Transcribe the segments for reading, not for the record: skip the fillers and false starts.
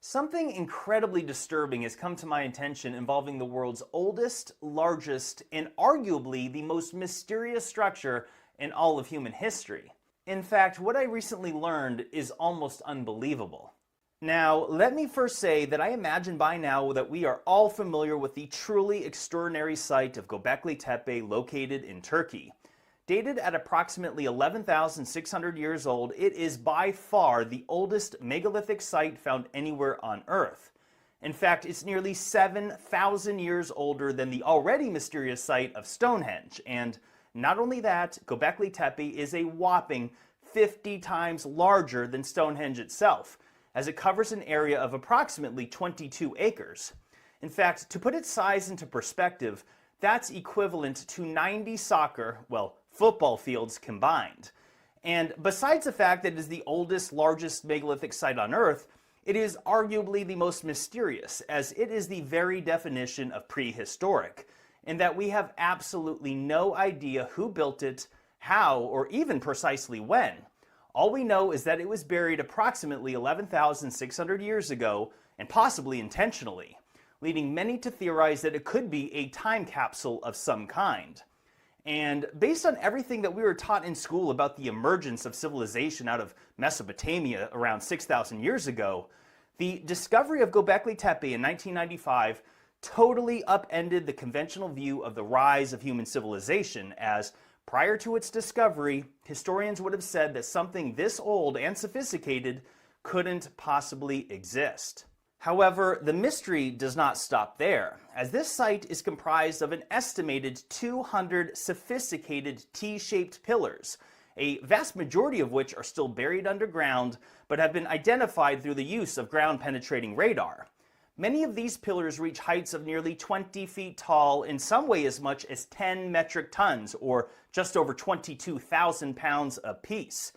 Something incredibly disturbing has come to my attention involving the world's oldest, largest, and arguably the most mysterious structure in all of human history. In fact, what I recently learned is almost unbelievable. Now, let me first say that I imagine by now that we are all familiar with the truly extraordinary site of Göbekli Tepe located in Turkey. Dated at approximately 11,600 years old, it is by far the oldest megalithic site found anywhere on Earth. In fact, it's nearly 7,000 years older than the already mysterious site of Stonehenge. And not only that, Göbekli Tepe is a whopping 50 times larger than Stonehenge itself, as it covers an area of approximately 22 acres. In fact, to put its size into perspective, that's equivalent to 90 football fields combined. And besides the fact that it is the oldest, largest megalithic site on Earth, it is arguably the most mysterious, as it is the very definition of prehistoric, in that we have absolutely no idea who built it, how, or even precisely when. All we know is that it was buried approximately 11,600 years ago, and possibly intentionally, leading many to theorize that it could be a time capsule of some kind. And based on everything that we were taught in school about the emergence of civilization out of Mesopotamia around 6,000 years ago, the discovery of Göbekli Tepe in 1995 totally upended the conventional view of the rise of human civilization, as prior to its discovery, historians would have said that something this old and sophisticated couldn't possibly exist. However, the mystery does not stop there, as this site is comprised of an estimated 200 sophisticated T-shaped pillars, a vast majority of which are still buried underground, but have been identified through the use of ground-penetrating radar. Many of these pillars reach heights of nearly 20 feet tall, in some way as much as 10 metric tons, or just over 22,000 pounds apiece.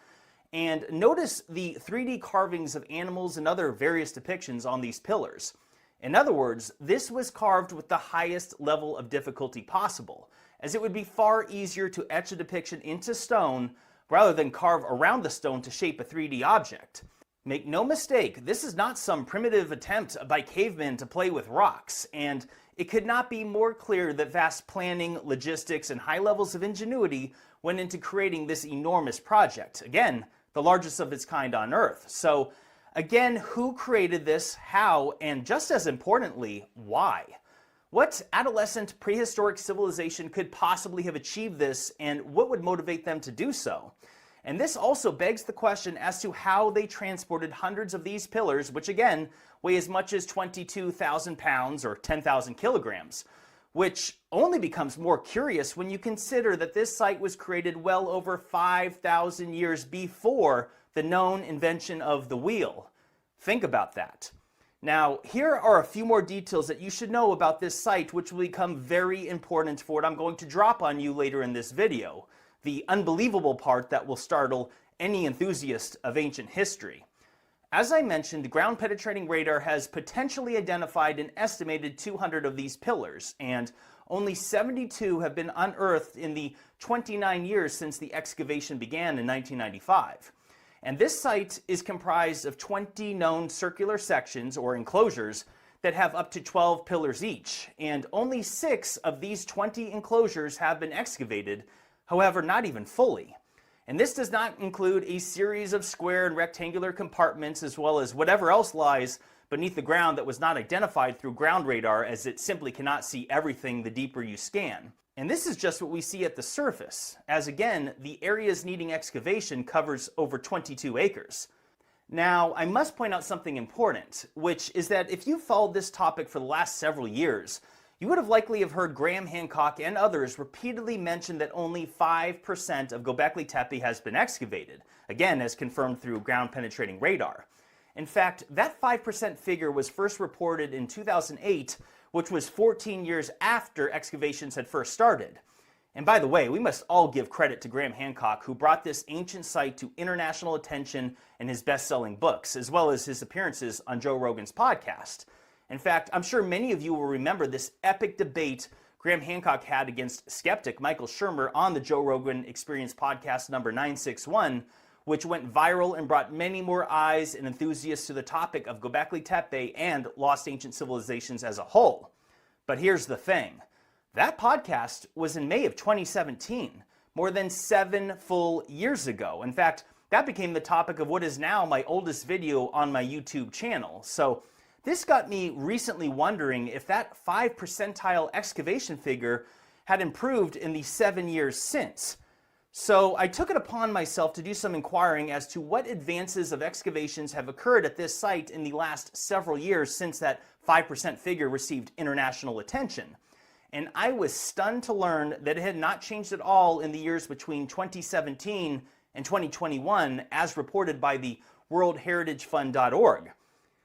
And notice the 3D carvings of animals and other various depictions on these pillars. In other words, this was carved with the highest level of difficulty possible, as it would be far easier to etch a depiction into stone rather than carve around the stone to shape a 3D object. Make no mistake, this is not some primitive attempt by cavemen to play with rocks, and it could not be more clear that vast planning, logistics, and high levels of ingenuity went into creating this enormous project. Again, the largest of its kind on Earth. So again, who created this, how, and just as importantly, why? What adolescent prehistoric civilization could possibly have achieved this, and what would motivate them to do so? And this also begs the question as to how they transported hundreds of these pillars, which again weigh as much as 22,000 pounds or 10,000 kilograms. Which only becomes more curious when you consider that this site was created well over 5,000 years before the known invention of the wheel. Think about that. Now, here are a few more details that you should know about this site, which will become very important for what I'm going to drop on you later in this video. The unbelievable part that will startle any enthusiast of ancient history. As I mentioned, ground-penetrating radar has potentially identified an estimated 200 of these pillars, and only 72 have been unearthed in the 29 years since the excavation began in 1995. And this site is comprised of 20 known circular sections, or enclosures, that have up to 12 pillars each, and only 6 of these 20 enclosures have been excavated, however, not even fully. And this does not include a series of square and rectangular compartments, as well as whatever else lies beneath the ground that was not identified through ground radar, as it simply cannot see everything the deeper you scan. And this is just what we see at the surface, as again, the areas needing excavation covers over 22 acres. Now, I must point out something important, which is that if you followed this topic for the last several years, you would have likely heard Graham Hancock and others repeatedly mention that only 5% of Göbekli Tepe has been excavated, again as confirmed through ground-penetrating radar. In fact, that 5% figure was first reported in 2008, which was 14 years after excavations had first started. And by the way, we must all give credit to Graham Hancock, who brought this ancient site to international attention in his best-selling books, as well as his appearances on Joe Rogan's podcast. In fact, I'm sure many of you will remember this epic debate Graham Hancock had against skeptic Michael Shermer on the Joe Rogan Experience podcast number 961, which went viral and brought many more eyes and enthusiasts to the topic of Gobekli Tepe and lost ancient civilizations as a whole. But here's the thing. That podcast was in May of 2017, more than 7 full years ago. In fact, that became the topic of what is now my oldest video on my YouTube channel. So this got me recently wondering if that 5 percentile excavation figure had improved in the 7 years since. So I took it upon myself to do some inquiring as to what advances of excavations have occurred at this site in the last several years since that 5% figure received international attention. And I was stunned to learn that it had not changed at all in the years between 2017 and 2021, as reported by the worldheritagefund.org.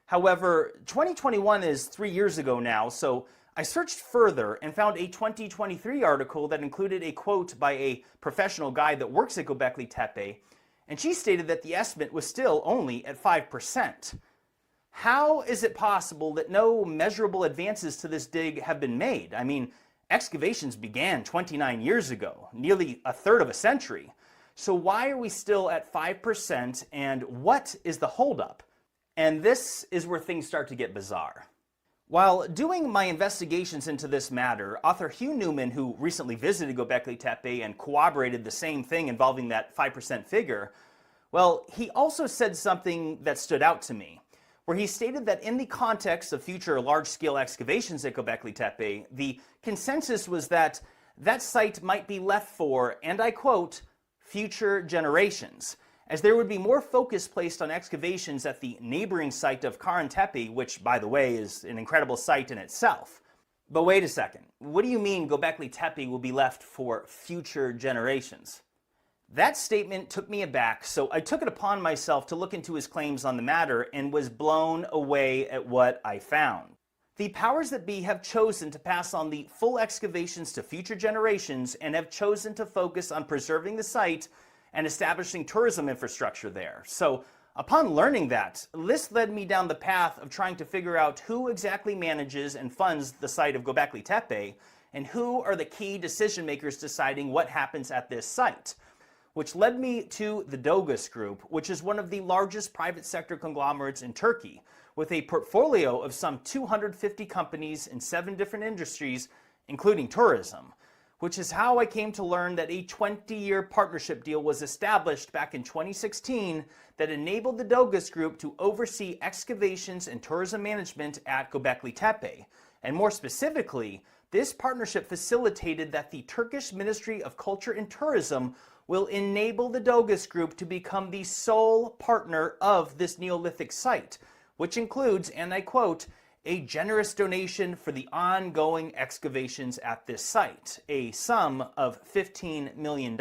However, 2021 is 3 years ago now, so I searched further and found a 2023 article that included a quote by a professional guide that works at Gobekli Tepe, and she stated that the estimate was still only at 5%. How is it possible that no measurable advances to this dig have been made? I mean, excavations began 29 years ago, nearly a third of a century. So why are we still at 5%, and what is the holdup? And this is where things start to get bizarre. While doing my investigations into this matter, author Hugh Newman, who recently visited Gobekli Tepe and corroborated the same thing involving that 5% figure, well, he also said something that stood out to me, where he stated that in the context of future large-scale excavations at Gobekli Tepe, the consensus was that that site might be left for, and I quote, future generations, as there would be more focus placed on excavations at the neighboring site of Karen Tepe, which, by the way, is an incredible site in itself. But wait a second, what do you mean Gobekli Tepe will be left for future generations? That statement took me aback, so I took it upon myself to look into his claims on the matter and was blown away at what I found. The powers that be have chosen to pass on the full excavations to future generations and have chosen to focus on preserving the site and establishing tourism infrastructure there. So upon learning that, this led me down the path of trying to figure out who exactly manages and funds the site of Gobekli Tepe and who are the key decision makers deciding what happens at this site, which led me to the Dogus Group, which is one of the largest private sector conglomerates in Turkey, with a portfolio of some 250 companies in 7 different industries, including tourism, which is how I came to learn that a 20-year partnership deal was established back in 2016 that enabled the Dogus Group to oversee excavations and tourism management at Gobekli Tepe. And more specifically, this partnership facilitated that the Turkish Ministry of Culture and Tourism will enable the Dogus Group to become the sole partner of this Neolithic site, which includes, and I quote, a generous donation for the ongoing excavations at this site, a sum of $15 million.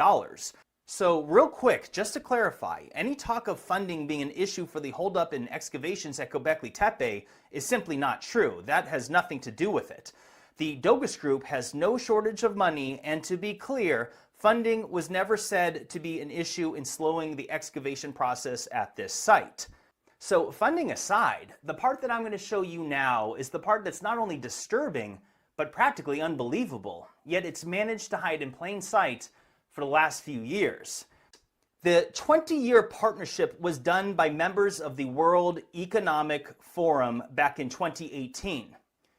So real quick, just to clarify, any talk of funding being an issue for the holdup in excavations at Gobekli Tepe is simply not true. That has nothing to do with it. The Dogus Group has no shortage of money, and to be clear, funding was never said to be an issue in slowing the excavation process at this site. So funding aside, the part that I'm going to show you now is the part that's not only disturbing, but practically unbelievable, yet it's managed to hide in plain sight for the last few years. The 20-year partnership was done by members of the World Economic Forum back in 2018.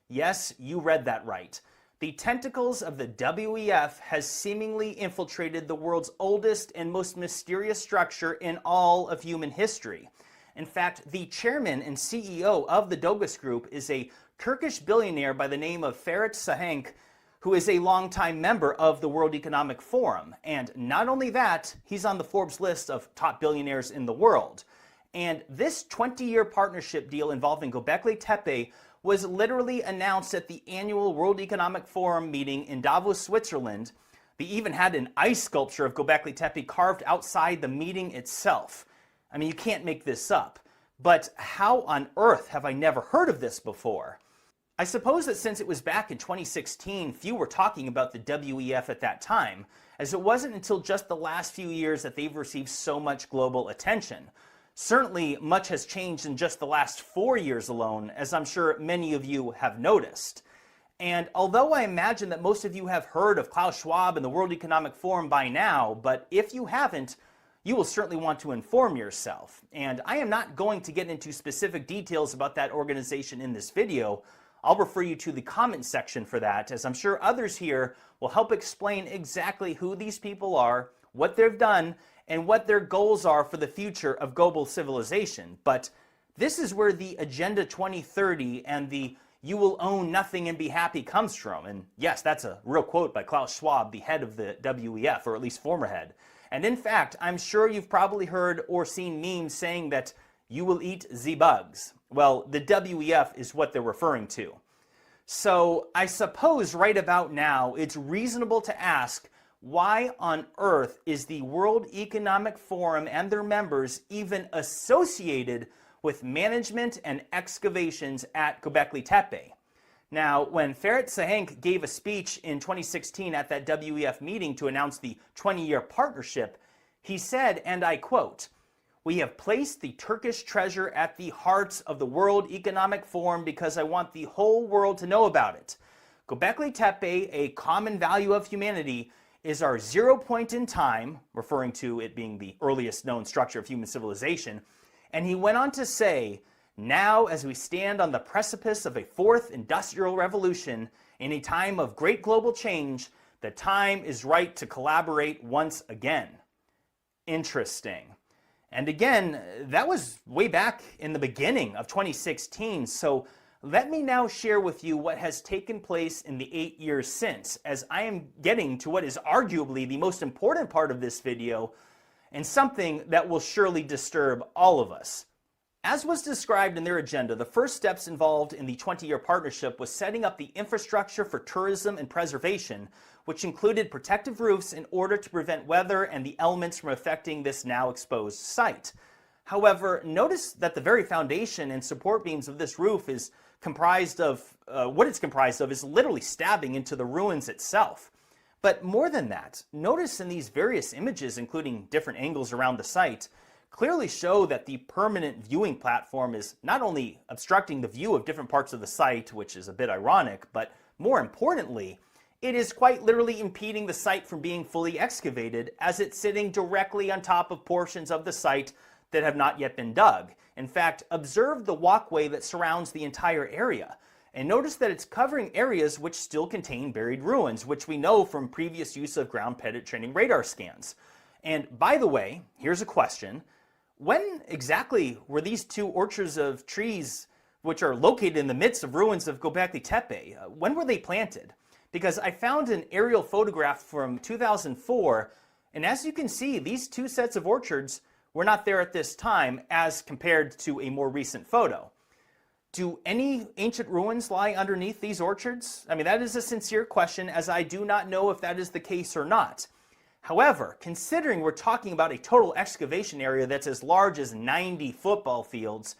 Yes, you read that right. The tentacles of the WEF has seemingly infiltrated the world's oldest and most mysterious structure in all of human history. In fact, the chairman and CEO of the Dogus Group is a Turkish billionaire by the name of Ferit, who is a longtime member of the World Economic Forum. And not only that, he's on the Forbes list of top billionaires in the world. And this 20-year partnership deal involving Gobekli Tepe was literally announced at the annual World Economic Forum meeting in Davos, Switzerland. They even had an ice sculpture of Gobekli Tepe carved outside the meeting itself. I mean, you can't make this up. But how on earth have I never heard of this before? I suppose that since it was back in 2016, few were talking about the WEF at that time, as it wasn't until just the last few years that they've received so much global attention. Certainly, much has changed in just the last 4 years alone, as I'm sure many of you have noticed. And although I imagine that most of you have heard of Klaus Schwab and the World Economic Forum by now, but if you haven't, you will certainly want to inform yourself. And I am not going to get into specific details about that organization in this video. I'll refer you to the comment section for that, as I'm sure others here will help explain exactly who these people are, what they've done, and what their goals are for the future of global civilization. But this is where the Agenda 2030 and the "you will own nothing and be happy" comes from. And yes, that's a real quote by Klaus Schwab, the head of the WEF, or at least former head. And in fact, I'm sure you've probably heard or seen memes saying that you will eat the bugs. Well, the WEF is what they're referring to. So I suppose right about now, it's reasonable to ask, why on earth is the World Economic Forum and their members even associated with management and excavations at Göbekli Tepe? Now, when Ferit Sahenk gave a speech in 2016 at that WEF meeting to announce the 20-year partnership, he said, and I quote, "We have placed the Turkish treasure at the heart of the World Economic Forum because I want the whole world to know about it. Göbekli Tepe, a common value of humanity, is our 0 point in time," referring to it being the earliest known structure of human civilization. And he went on to say, "Now, as we stand on the precipice of a fourth industrial revolution, in a time of great global change, the time is right to collaborate once again." Interesting. And again, that was way back in the beginning of 2016. So let me now share with you what has taken place in the 8 years since, as I am getting to what is arguably the most important part of this video, and something that will surely disturb all of us. As was described in their agenda, the first steps involved in the 20-year partnership was setting up the infrastructure for tourism and preservation, which included protective roofs in order to prevent weather and the elements from affecting this now exposed site. However, notice that the very foundation and support beams of this roof is comprised of, what it's comprised of is literally stabbing into the ruins itself. But more than that, notice in these various images, including different angles around the site, clearly show that the permanent viewing platform is not only obstructing the view of different parts of the site, which is a bit ironic, but more importantly, it is quite literally impeding the site from being fully excavated, as it's sitting directly on top of portions of the site that have not yet been dug. In fact, observe the walkway that surrounds the entire area, and notice that it's covering areas which still contain buried ruins, which we know from previous use of ground penetrating radar scans. And by the way, here's a question. When exactly were these two orchards of trees, which are located in the midst of ruins of Göbekli Tepe, when were they planted? Because I found an aerial photograph from 2004, and as you can see, these two sets of orchards were not there at this time as compared to a more recent photo. Do any ancient ruins lie underneath these orchards? I mean, that is a sincere question, as I do not know if that is the case or not. However, considering we're talking about a total excavation area that's as large as 90 football fields,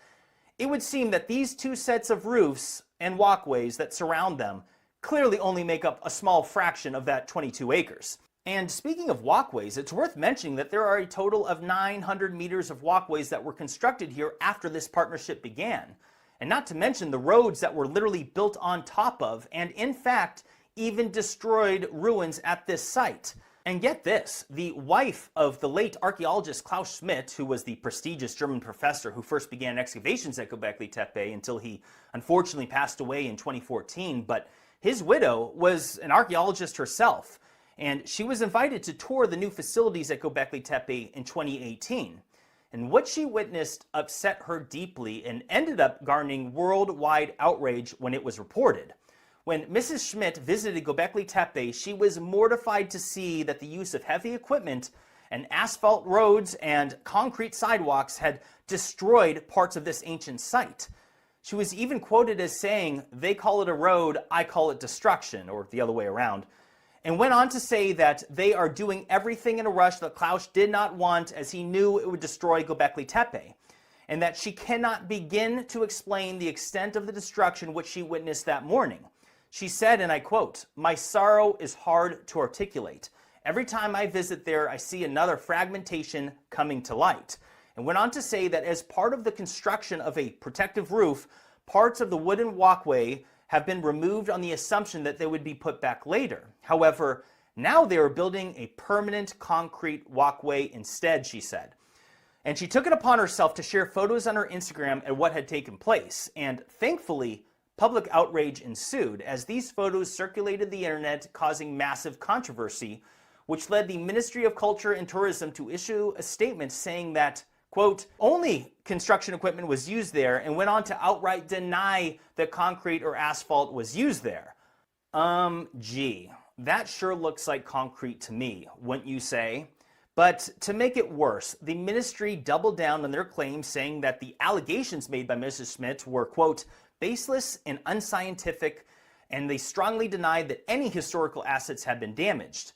it would seem that these two sets of roofs and walkways that surround them clearly only make up a small fraction of that 22 acres. And speaking of walkways, it's worth mentioning that there are a total of 900 meters of walkways that were constructed here after this partnership began. And not to mention the roads that were literally built on top of, and in fact, even destroyed ruins at this site. And get this, the wife of the late archaeologist Klaus Schmidt, who was the prestigious German professor who first began excavations at Göbekli Tepe until he unfortunately passed away in 2014, but his widow was an archaeologist herself, and she was invited to tour the new facilities at Göbekli Tepe in 2018. And what she witnessed upset her deeply and ended up garnering worldwide outrage when it was reported. When Mrs. Schmidt visited Göbekli Tepe, she was mortified to see that the use of heavy equipment and asphalt roads and concrete sidewalks had destroyed parts of this ancient site. She was even quoted as saying, "They call it a road, I call it destruction," or the other way around, and went on to say that they are doing everything in a rush that Klaus did not want, as he knew it would destroy Göbekli Tepe, and that she cannot begin to explain the extent of the destruction which she witnessed that morning. She said, and I quote, "My sorrow is hard to articulate. Every time I visit there, I see another fragmentation coming to light," and went on to say that as part of the construction of a protective roof, parts of the wooden walkway have been removed on the assumption that they would be put back later. However, Now they are building a permanent concrete walkway instead, she said. And she took it upon herself to share photos on her Instagram at what had taken place. And thankfully, public outrage ensued as these photos circulated the internet, causing massive controversy, which led the Ministry of Culture and Tourism to issue a statement saying that, quote, only construction equipment was used there, and went on to outright deny that concrete or asphalt was used there. Gee, that sure looks like concrete to me, wouldn't you say? But to make it worse, the ministry doubled down on their claims, saying that the allegations made by Mrs. Schmidt were, quote, baseless and unscientific, and they strongly denied that any historical assets had been damaged.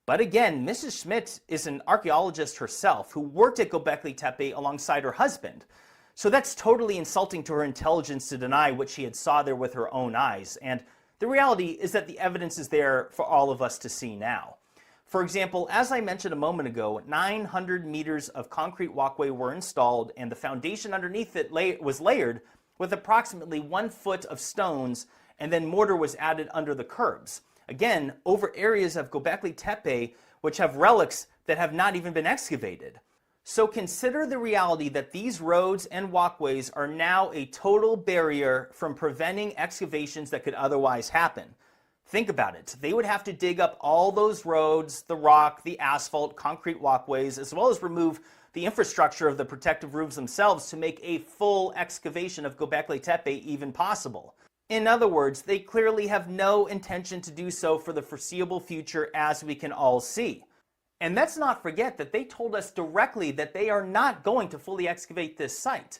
But again, Mrs. Schmidt is an archaeologist herself who worked at Gobekli Tepe alongside her husband. So that's totally insulting to her intelligence to deny what she had saw there with her own eyes. And the reality is that the evidence is there for all of us to see now. For example, as I mentioned a moment ago, 900 meters of concrete walkway were installed, and the foundation underneath it was layered with approximately 1 foot of stones, and then mortar was added under the curbs. Again, over areas of Gobekli Tepe which have relics that have not even been excavated. So consider the reality that these roads and walkways are now a total barrier from preventing excavations that could otherwise happen. Think about it. They would have to dig up all those roads, the rock, the asphalt, concrete walkways, as well as remove the infrastructure of the protective roofs themselves to make a full excavation of Gobekli Tepe even possible. In other words, they clearly have no intention to do so for the foreseeable future, as we can all see. And let's not forget that they told us directly that they are not going to fully excavate this site.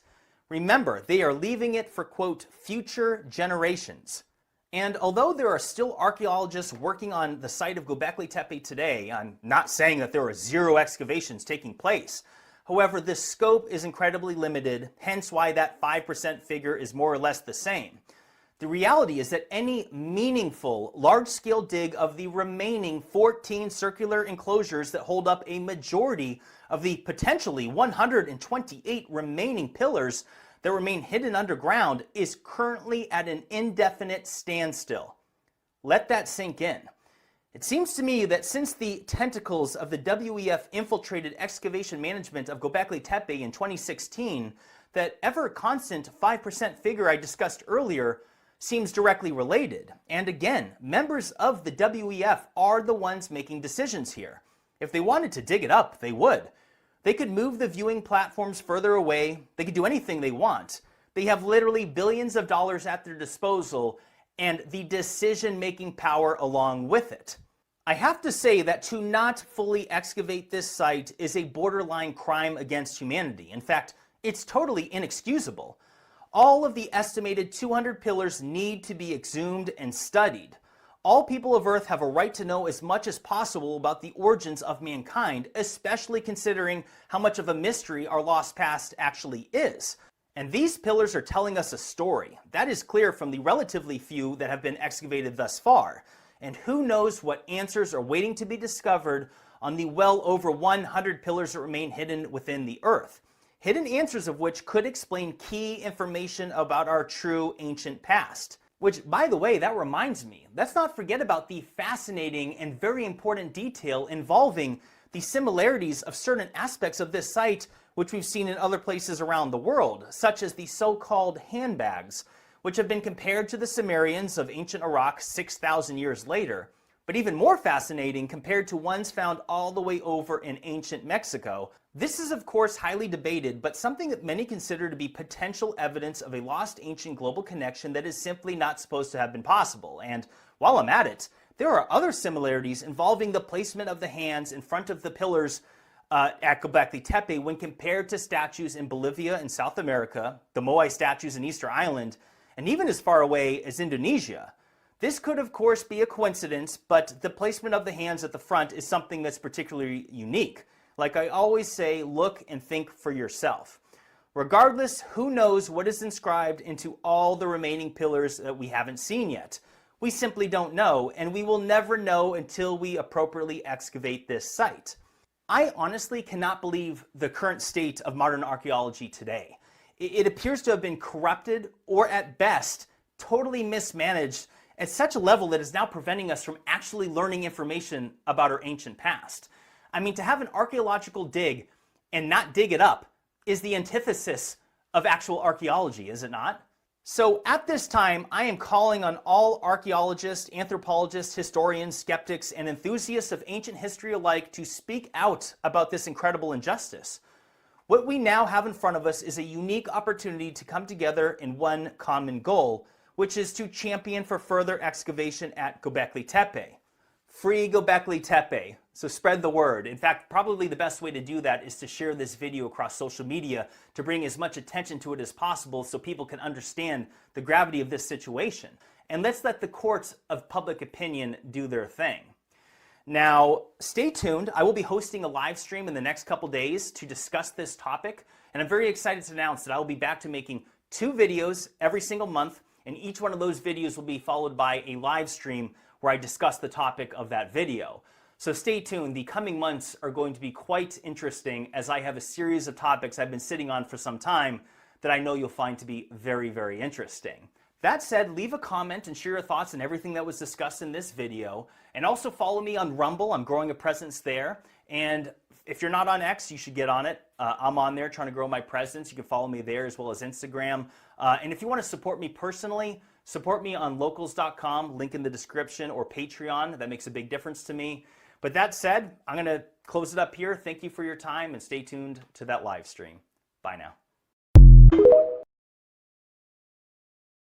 Remember, they are leaving it for, quote, future generations. And although there are still archaeologists working on the site of Gobekli Tepe today, I'm not saying that there are 0 excavations taking place. However, the scope is incredibly limited, hence why that 5% figure is more or less the same. The reality is that any meaningful, large-scale dig of the remaining 14 circular enclosures that hold up a majority of the potentially 128 remaining pillars that remain hidden underground is currently at an indefinite standstill. Let that sink in. It seems to me that since the tentacles of the WEF infiltrated excavation management of Gobekli Tepe in 2016, that ever-constant 5% figure I discussed earlier seems directly related. And again, members of the WEF are the ones making decisions here. If they wanted to dig it up, they would. They could move the viewing platforms further away. They could do anything they want. They have literally billions of dollars at their disposal and the decision-making power along with it. I have to say that to not fully excavate this site is a borderline crime against humanity. In fact, it's totally inexcusable. All of the estimated 200 pillars need to be exhumed and studied. All people of Earth have a right to know as much as possible about the origins of mankind, especially considering how much of a mystery our lost past actually is. And these pillars are telling us a story. That is clear from the relatively few that have been excavated thus far. And who knows what answers are waiting to be discovered on the well over 100 pillars that remain hidden within the Earth. Hidden answers of which could explain key information about our true ancient past. Which, by the way, that reminds me, let's not forget about the fascinating and very important detail involving the similarities of certain aspects of this site which we've seen in other places around the world, such as the so-called handbags, which have been compared to the Sumerians of ancient Iraq 6,000 years later, but even more fascinating compared to ones found all the way over in ancient Mexico. This is of course highly debated, but something that many consider to be potential evidence of a lost ancient global connection that is simply not supposed to have been possible. And while I'm at it, there are other similarities involving the placement of the hands in front of the pillars at Gobekli Tepe when compared to statues in Bolivia and South America, the Moai statues in Easter Island, and even as far away as Indonesia. This could of course be a coincidence, but the placement of the hands at the front is something that's particularly unique. Like I always say, look and think for yourself. Regardless, who knows what is inscribed into all the remaining pillars that we haven't seen yet? We simply don't know, and we will never know until we appropriately excavate this site. I honestly cannot believe the current state of modern archaeology today. It appears to have been corrupted, or at best, totally mismanaged, at such a level that is now preventing us from actually learning information about our ancient past. I mean, to have an archaeological dig and not dig it up is the antithesis of actual archaeology, is it not? So at this time, I am calling on all archaeologists, anthropologists, historians, skeptics, and enthusiasts of ancient history alike to speak out about this incredible injustice. What we now have in front of us is a unique opportunity to come together in one common goal, which is to champion for further excavation at Göbekli Tepe. Free Göbekli Tepe. So spread the word. In fact, probably the best way to do that is to share this video across social media to bring as much attention to it as possible so people can understand the gravity of this situation. And let's let the courts of public opinion do their thing. Now, stay tuned. I will be hosting a live stream in the next couple days to discuss this topic, and I'm very excited to announce that I will be back to making 2 videos every single month, and each one of those videos will be followed by a live stream where I discuss the topic of that video. So stay tuned. The coming months are going to be quite interesting as I have a series of topics I've been sitting on for some time that I know you'll find to be very, very interesting. That said, leave a comment and share your thoughts on everything that was discussed in this video. And also follow me on Rumble. I'm growing a presence there. And if you're not on X, you should get on it. I'm on there trying to grow my presence. You can follow me there as well as Instagram. And if you want to support me personally, support me on locals.com, link in the description, or Patreon. That makes a big difference to me. But that said, I'm going to close it up here. Thank you for your time and stay tuned to that live stream. Bye now.